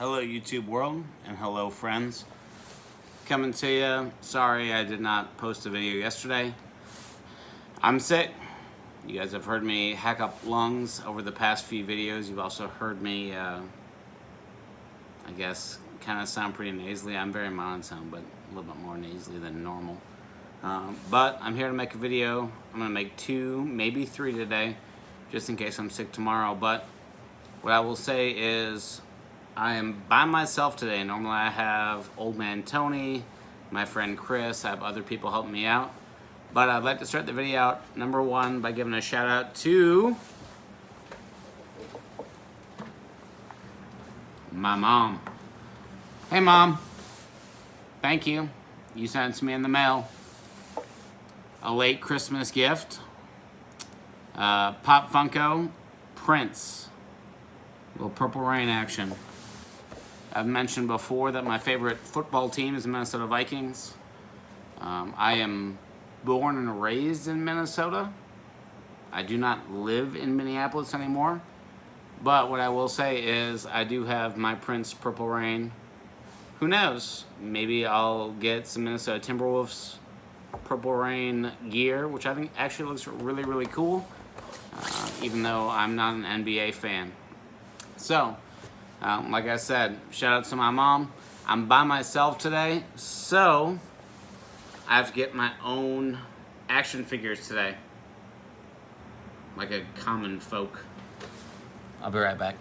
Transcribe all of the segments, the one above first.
Hello YouTube world, and hello friends. Coming to you. Sorry I did not post a video yesterday. I'm sick. You guys have heard me hack up lungs over the past few videos. You've also heard me, I guess, kind of sound pretty nasally. I'm very monotone, but a little bit more nasally than normal. But I'm here to make a video. I'm going to make 2, maybe 3 today, just in case I'm sick tomorrow. But what I will say is, I am by myself today. Normally I have old man Tony, my friend Chris, I have other people helping me out. But I'd like to start the video out, number 1, by giving a shout out to my mom. Hey Mom, thank you. You sent it to me in the mail. A late Christmas gift. Pop Funko, Prince. Little Purple Rain action. I've mentioned before that my favorite football team is the Minnesota Vikings. I am born and raised in Minnesota. I do not live in Minneapolis anymore. But what I will say is I do have my Prince Purple Rain. Who knows? Maybe I'll get some Minnesota Timberwolves Purple Rain gear, which I think actually looks really, really cool. Even though I'm not an NBA fan. So, like I said, shout out to my mom. I'm by myself today, so I have to get my own action figures today. Like a common folk. I'll be right back.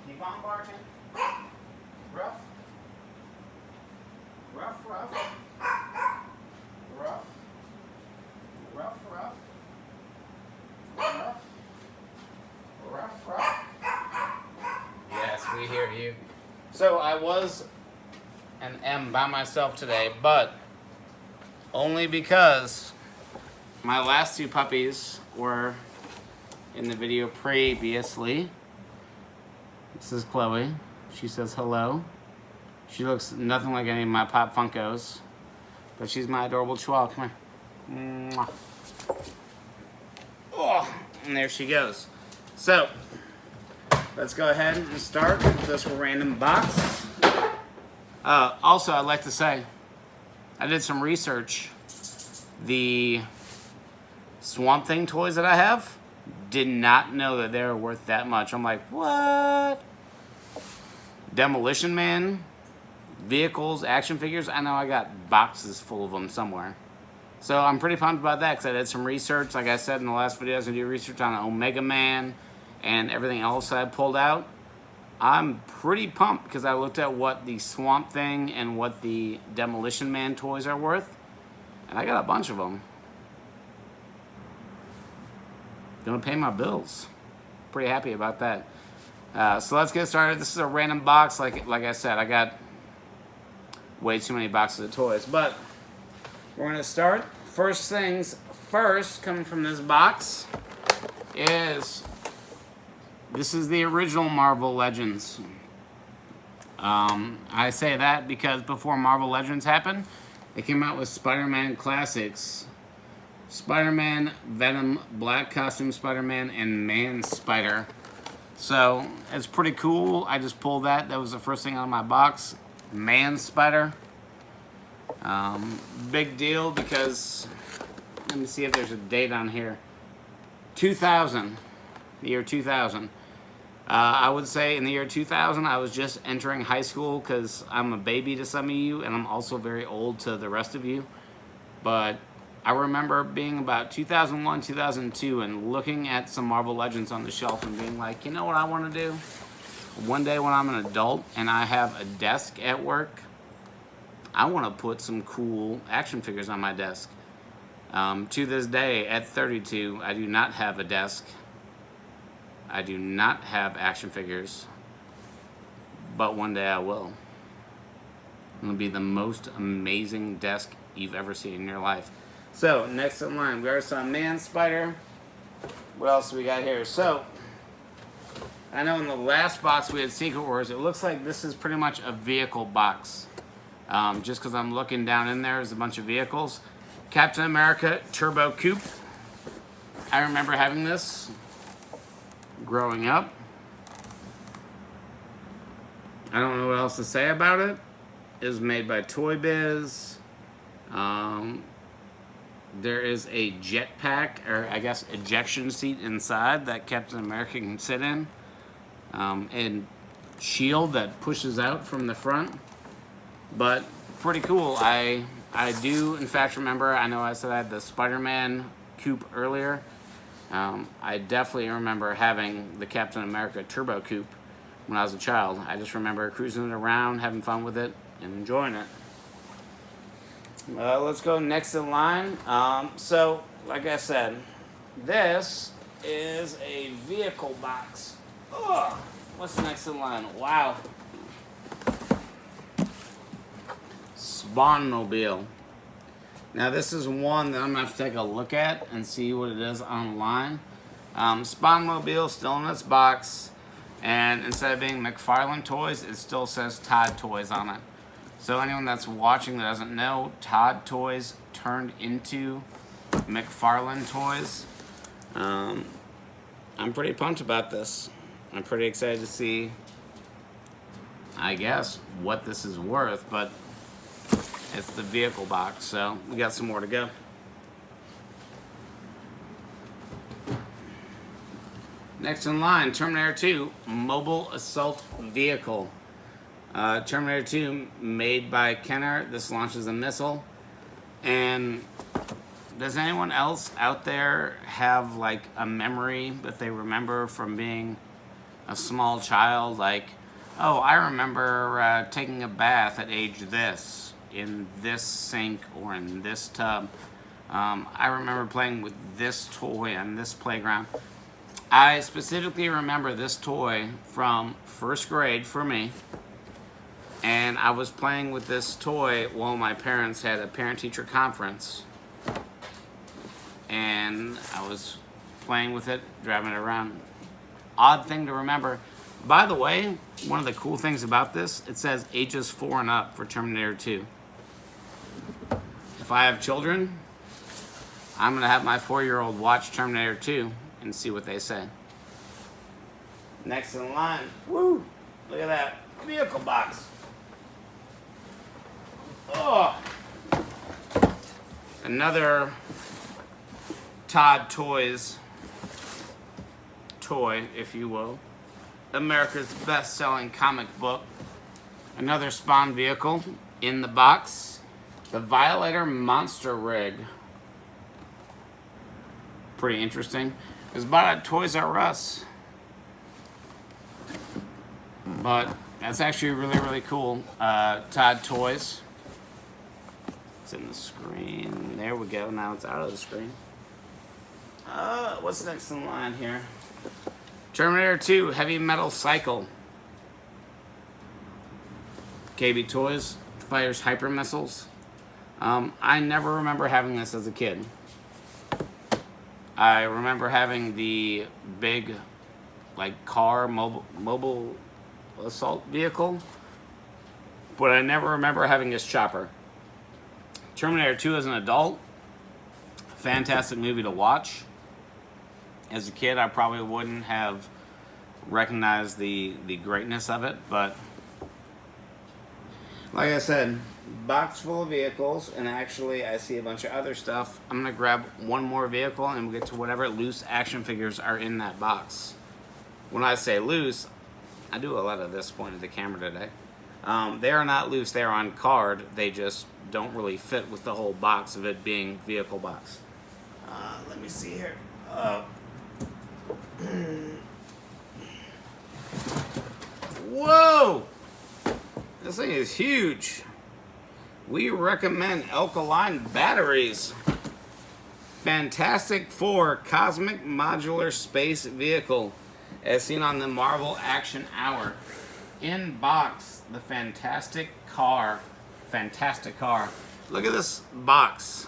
Keep on barking. Rough. Rough, rough. Rough. Rough, rough. Rough. Rough, rough. Yes, we hear you. So I was and am by myself today, but only because my last 2 puppies were in the video previously. This is Chloe. She says hello. She looks nothing like any of my Pop Funkos, but she's my adorable chihuahua. Come here. Mwah. Oh, and there she goes. So, let's go ahead and start with this random box. Also, I'd like to say, I did some research. The Swamp Thing toys that I have, did not know that they were worth that much. I'm like, what? Demolition Man, vehicles, action figures. I know I got boxes full of them somewhere. So I'm pretty pumped about that because I did some research. Like I said in the last video, I was going to do research on Omega Man and everything else that I pulled out. I'm pretty pumped because I looked at what the Swamp Thing and what the Demolition Man toys are worth. And I got a bunch of them. Gonna pay my bills. Pretty happy about that. So let's get started. This is a random box. Like I said, I got way too many boxes of toys. But we're gonna start. First things first, coming from this box, is this is the original Marvel Legends. I say that because before Marvel Legends happened, they came out with Spider-Man Classics. Spider-Man, Venom, Black Costume Spider-Man, and Man Spider. So, it's pretty cool. I just pulled that. That was the first thing out of my box. Man Spider. Big deal because, let me see if there's a date on here. 2000. The year 2000. I would say in the year 2000, I was just entering high school because I'm a baby to some of you, and I'm also very old to the rest of you. But I remember being about 2001, 2002, and looking at some Marvel Legends on the shelf and being like, you know what I want to do? One day when I'm an adult and I have a desk at work, I want to put some cool action figures on my desk. To this day, at 32, I do not have a desk. I do not have action figures, but one day I will. It'll be the most amazing desk you've ever seen in your life. So, next in line, we already saw Man Spider. What else do we got here? So, I know in the last box we had Secret Wars. It looks like this is pretty much a vehicle box. Just because I'm looking down in there, there's a bunch of vehicles. Captain America Turbo Coupe. I remember having this. growing up. I don't know what else to say about it. It was made by Toy Biz. There is a jetpack, or I guess ejection seat inside that Captain America can sit in. And shield that pushes out from the front. But pretty cool. I do, in fact, remember, I know I said I had the Spider-Man coupe earlier. I definitely remember having the Captain America Turbo Coupe when I was a child. I just remember cruising it around, having fun with it, and enjoying it. Let's go next in line. So, like I said, this is a vehicle box. Ugh. What's next in line? Wow. Spawnmobile. Now this is one that I'm going to have to take a look at and see what it is online. Spawnmobile still in its box, and instead of being McFarlane Toys, it still says Todd Toys on it. So anyone that's watching that doesn't know, Todd Toys turned into McFarlane Toys. I'm pretty pumped about this. I'm pretty excited to see, I guess, what this is worth, but it's the vehicle box, so we got some more to go. Next in line, Terminator 2 Mobile Assault Vehicle. Terminator 2 made by Kenner. This launches a missile. And does anyone else out there have like a memory that they remember from being a small child? Like, oh, I remember taking a bath at age this, in this sink or in this tub. I remember playing with this toy on this playground. I specifically remember this toy from first grade for me. And I was playing with this toy while my parents had a parent-teacher conference. And I was playing with it, driving it around. Odd thing to remember. By the way, one of the cool things about this, it says ages 4 and up for Terminator 2. If I have children, I'm going to have my 4-year-old watch Terminator 2 and see what they say. Next in line, woo! Look at that vehicle box. Oh! Another Todd Toys toy, if you will. America's best-selling comic book. Another Spawn vehicle in the box. The Violator Monster Rig. Pretty interesting. It was bought at Toys R Us. But that's actually really, really cool. Todd Toys. It's in the screen. There we go. Now it's out of the screen. What's next in line here? Terminator 2 Heavy Metal Cycle. KB Toys fires hyper missiles. I never remember having this as a kid. I remember having the big, like, car mobile assault vehicle, but I never remember having this chopper. Terminator 2 as an adult, fantastic movie to watch. As a kid, I probably wouldn't have recognized the greatness of it, but like I said, box full of vehicles, and actually I see a bunch of other stuff. I'm going to grab one more vehicle and we'll get to whatever loose action figures are in that box. When I say loose, I do a lot of this point of the camera today. They are not loose, they are on card. They just don't really fit with the whole box of it being vehicle box. Let me see here. Whoa! This thing is huge. We recommend alkaline batteries. Fantastic Four Cosmic Modular Space Vehicle, as seen on the Marvel Action Hour. In box, the fantastic car. Fantastic car. Look at this box.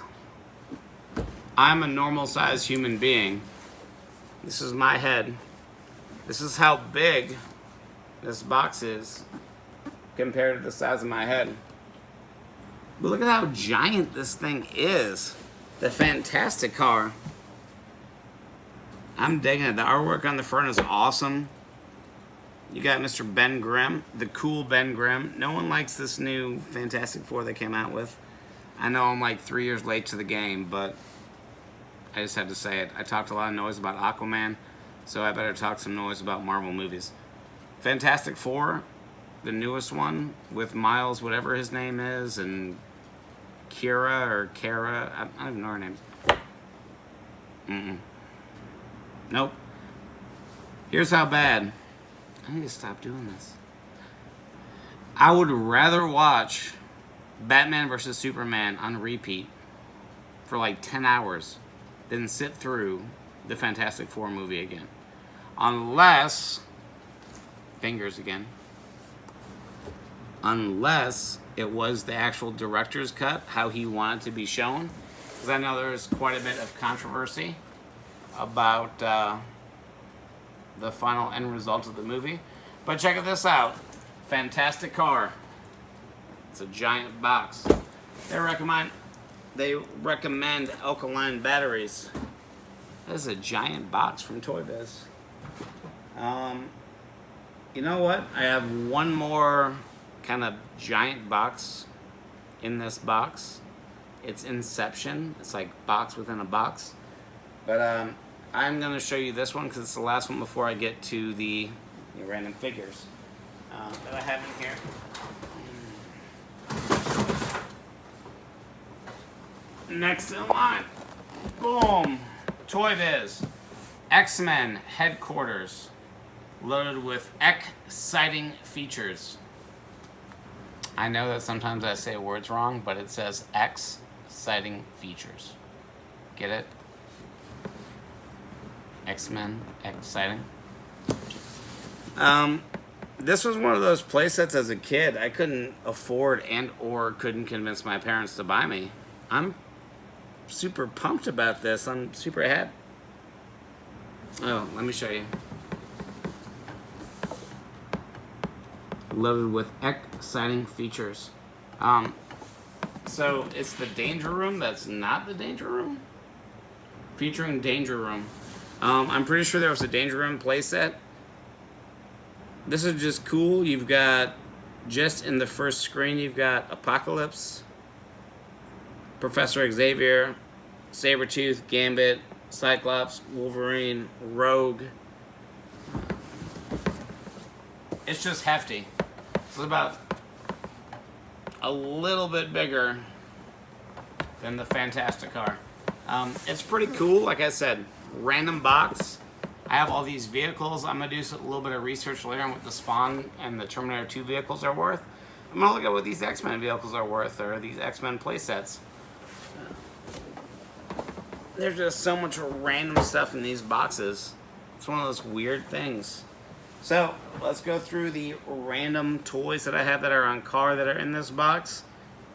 I'm a normal sized human being. This is my head. This is how big this box is compared to the size of my head. But look at how giant this thing is. The fantastic car. I'm digging it. The artwork on the front is awesome. You got Mr. Ben Grimm, the cool Ben Grimm. No one likes this new Fantastic Four they came out with. I know I'm like 3 years late to the game, but I just had to say it. I talked a lot of noise about Aquaman, so I better talk some noise about Marvel movies. Fantastic Four, the newest one, with Miles, whatever his name is, and Kira or Kara. I don't even know her name. Nope. Here's how bad. I need to stop doing this. I would rather watch Batman vs. Superman on repeat for like 10 hours than sit through the Fantastic Four movie again. Unless, fingers again, unless it was the actual director's cut, how he wanted to be shown. Because I know there's quite a bit of controversy about the final end result of the movie. But check this out. Fantastic car. It's a giant box. They recommend alkaline batteries. This is a giant box from Toy Biz. You know what? I have one more kind of giant box in this box. It's Inception. It's like box within a box. But I'm going to show you this one because it's the last one before I get to the random figures that I have in here. Next in line, boom, Toy Biz, X-Men headquarters, loaded with exciting features. I know that sometimes I say words wrong, but it says exciting features. Get it? X-Men, exciting. This was one of those playsets as a kid I couldn't afford and or couldn't convince my parents to buy me. I'm super pumped about this. I'm super ahead. Oh, let me show you. Loaded with exciting features. So it's the Danger Room that's not the Danger Room? Featuring Danger Room. I'm pretty sure there was a Danger Room playset. This is just cool. You've got, just in the first screen, you've got Apocalypse, Professor Xavier, Sabretooth, Gambit, Cyclops, Wolverine, Rogue. It's just hefty. It's about a little bit bigger than the Fantastic Car. It's pretty cool. Like I said, random box. I have all these vehicles. I'm going to do a little bit of research later on what the Spawn and the Terminator 2 vehicles are worth. I'm going to look at what these X-Men vehicles are worth, or these X-Men playsets. There's just so much random stuff in these boxes. It's one of those weird things. So, let's go through the random toys that I have that are on car that are in this box.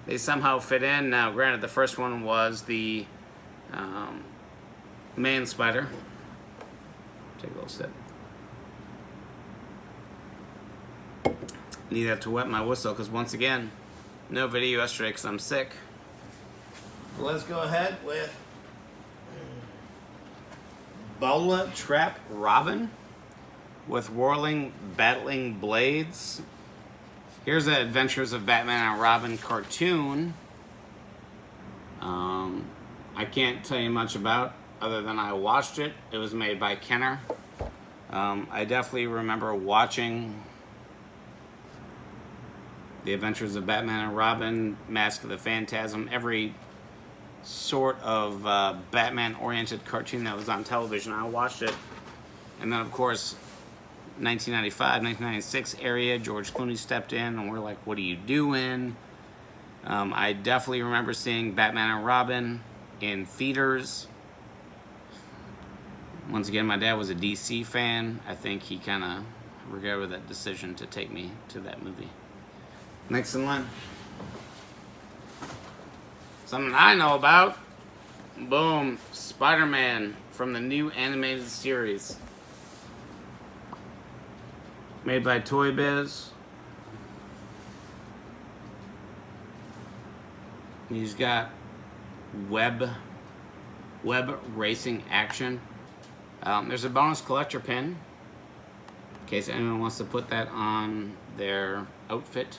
They somehow fit in. Now, granted, the first one was the Man Spider. Take a little sip. Need that to wet my whistle because, once again, no video yesterday because I'm sick. Let's go ahead with Bola Trap Robin with whirling, battling blades. Here's the Adventures of Batman and Robin cartoon. I can't tell you much about other than I watched it. It was made by Kenner. I definitely remember watching The Adventures of Batman and Robin, Mask of the Phantasm, every sort of Batman-oriented cartoon that was on television. I watched it. And then, of course, 1995, 1996 area, George Clooney stepped in, and we're like, what are you doing? I definitely remember seeing Batman and Robin in theaters. Once again, my dad was a DC fan. I think he kind of regretted that decision to take me to that movie. Next in line. Something I know about. Boom. Spider-Man from the new animated series. Made by Toy Biz. He's got web racing action. There's a bonus collector pin, in case anyone wants to put that on their outfit.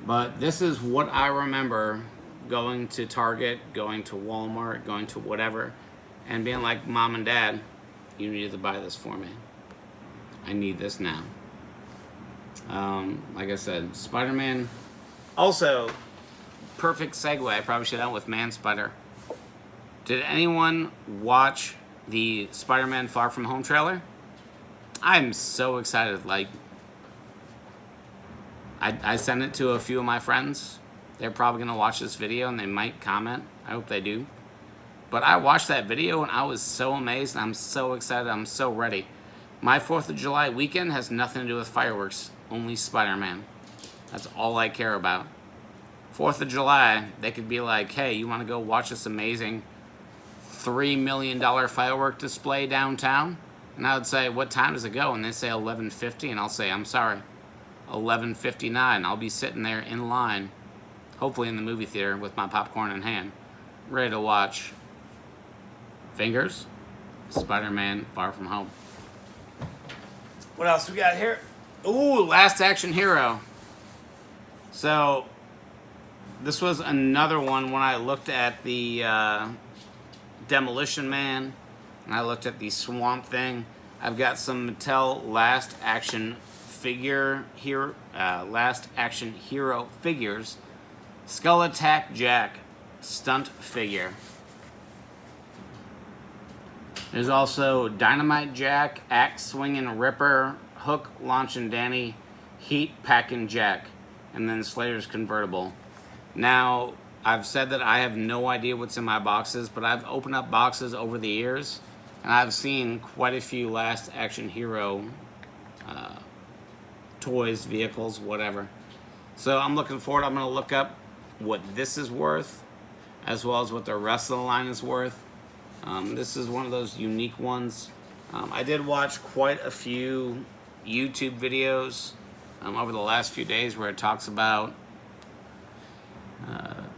But this is what I remember going to Target, going to Walmart, going to whatever, and being like, Mom and Dad, you need to buy this for me. I need this now. Like I said, Spider-Man. Also, perfect segue. I probably should have with Man Spider. Did anyone watch the Spider-Man Far From Home trailer? I'm so excited. Like, I sent it to a few of my friends. They're probably going to watch this video and they might comment. I hope they do. But I watched that video and I was so amazed. I'm so excited. I'm so ready. My 4th of July weekend has nothing to do with fireworks. Only Spider-Man. That's all I care about. 4th of July, they could be like, hey, you want to go watch this amazing $3 million firework display downtown? And I would say, what time does it go? And they say 11:50, and I'll say, I'm sorry, 11:59. I'll be sitting there in line, hopefully in the movie theater with my popcorn in hand, ready to watch Fingers, Spider-Man Far From Home. What else we got here? Ooh, Last Action Hero. So, this was another one when I looked at the Demolition Man, and I looked at the Swamp Thing. I've got some Mattel Last Action Hero figures. Skull Attack Jack stunt figure. There's also Dynamite Jack, Axe Swinging Ripper, Hook Launching Danny, Heat Packing Jack, and then Slayer's convertible. Now, I've said that I have no idea what's in my boxes, but I've opened up boxes over the years, and I've seen quite a few Last Action Hero toys, vehicles, whatever. So I'm looking forward. I'm going to look up what this is worth, as well as what the rest of the line is worth. This is one of those unique ones. I did watch quite a few YouTube videos over the last few days where it talks about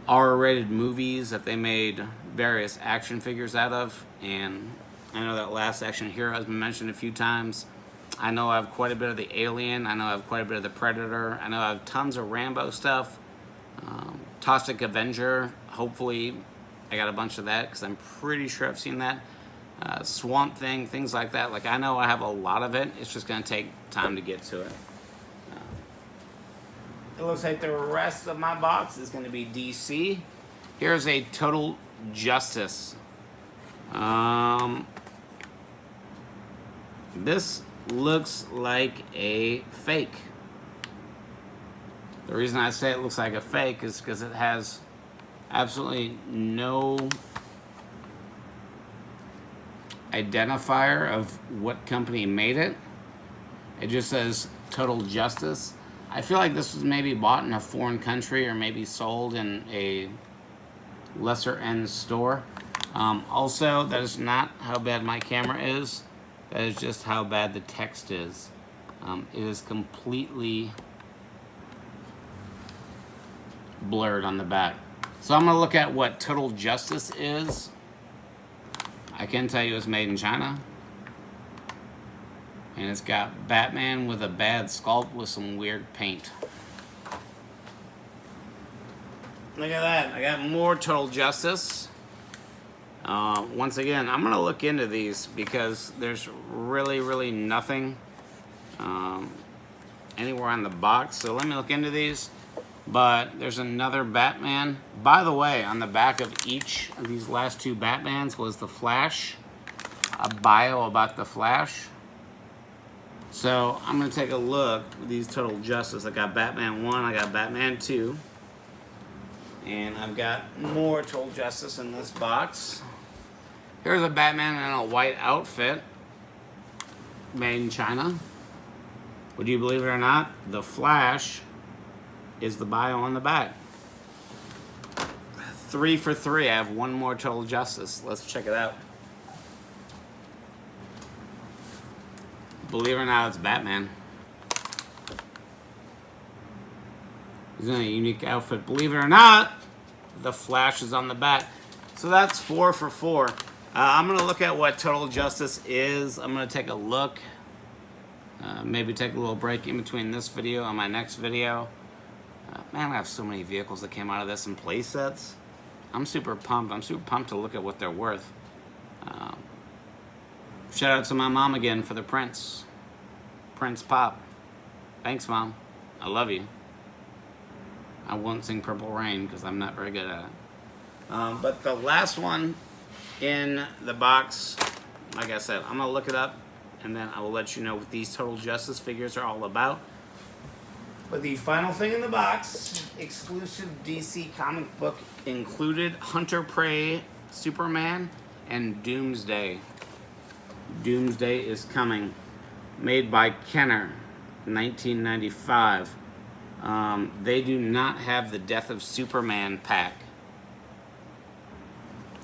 R-rated movies that they made various action figures out of, and I know that Last Action Hero has been mentioned a few times. I know I have quite a bit of the Alien. I know I have quite a bit of the Predator. I know I have tons of Rambo stuff. Toxic Avenger, hopefully I got a bunch of that because I'm pretty sure I've seen that. Swamp Thing, things like that. Like, I know I have a lot of it. It's just going to take time to get to it. It looks like the rest of my box is going to be DC. Here's a Total Justice. This looks like a fake. The reason I say it looks like a fake is because it has absolutely no identifier of what company made it. It just says Total Justice. I feel like this was maybe bought in a foreign country or maybe sold in a lesser end store. Also, that is not how bad my camera is. That is just how bad the text is. It is completely blurred on the back. So I'm going to look at what Total Justice is. I can tell you it's made in China. And it's got Batman with a bad sculpt with some weird paint. Look at that. I got more Total Justice. Once again, I'm going to look into these because there's really nothing anywhere on the box. So let me look into these. But there's another Batman. By the way, on the back of each of these last two Batmans was the Flash. A bio about the Flash. So I'm going to take a look at these Total Justice. I got Batman 1, I got Batman 2. And I've got more Total Justice in this box. Here's a Batman in a white outfit. Made in China. Would you believe it or not? The Flash is the bio on the back. 3 for 3. I have one more Total Justice. Let's check it out. Believe it or not, it's Batman. He's in a unique outfit. Believe it or not, the Flash is on the back. So that's 4 for 4. I'm going to look at what Total Justice is. I'm going to take a look. Maybe take a little break in between this video and my next video. Man, I have so many vehicles that came out of this and play sets. I'm super pumped. I'm super pumped to look at what they're worth. Shout out to my mom again for the Prince Pop. Thanks, Mom. I love you. I won't sing Purple Rain because I'm not very good at it. But the last one in the box, like I said, I'm going to look it up and then I will let you know what these Total Justice figures are all about. But the final thing in the box, exclusive DC comic book included, Hunter Prey, Superman, and Doomsday. Doomsday is coming. Made by Kenner, 1995. They do not have the Death of Superman pack.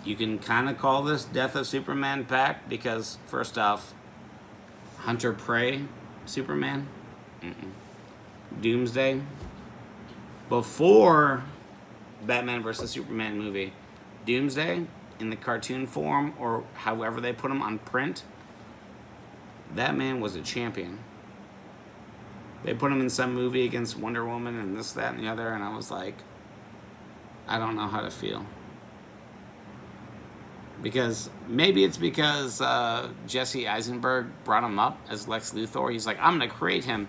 You can kind of call this Death of Superman pack because, first off, Hunter Prey, Superman. Doomsday. Before Batman vs. Superman movie, Doomsday, in the cartoon form, or however they put him on print, that man was a champion. They put him in some movie against Wonder Woman and this, that, and the other, and I was like, I don't know how to feel. Because, maybe it's because Jesse Eisenberg brought him up as Lex Luthor. He's like, I'm going to create him.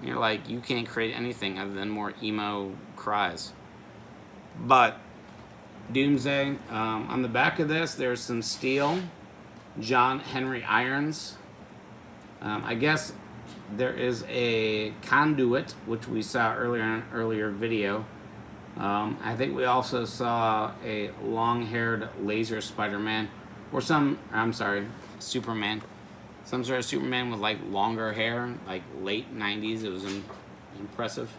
And you're like, you can't create anything other than more emo cries. But, Doomsday, on the back of this, there's some steel. John Henry Irons. I guess there is a conduit, which we saw earlier in an earlier video. I think we also saw a long-haired laser Spider-Man, or Superman. Some sort of Superman with like longer hair, like late 90s. It was impressive.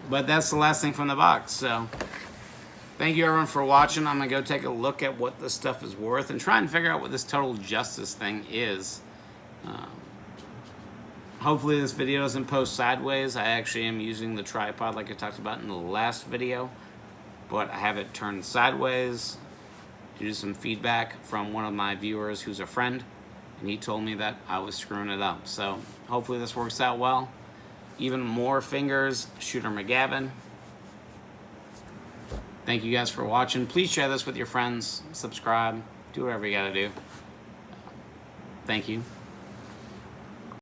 But that's the last thing from the box. So thank you everyone for watching. I'm going to go take a look at what this stuff is worth and try and figure out what this Total Justice thing is. Hopefully this video doesn't post sideways. I actually am using the tripod like I talked about in the last video, but I have it turned sideways due to some feedback from one of my viewers who's a friend, and he told me that I was screwing it up. So hopefully this works out well. Even more fingers, Shooter McGavin. Thank you guys for watching. Please share this with your friends, subscribe, do whatever you gotta do. Thank you.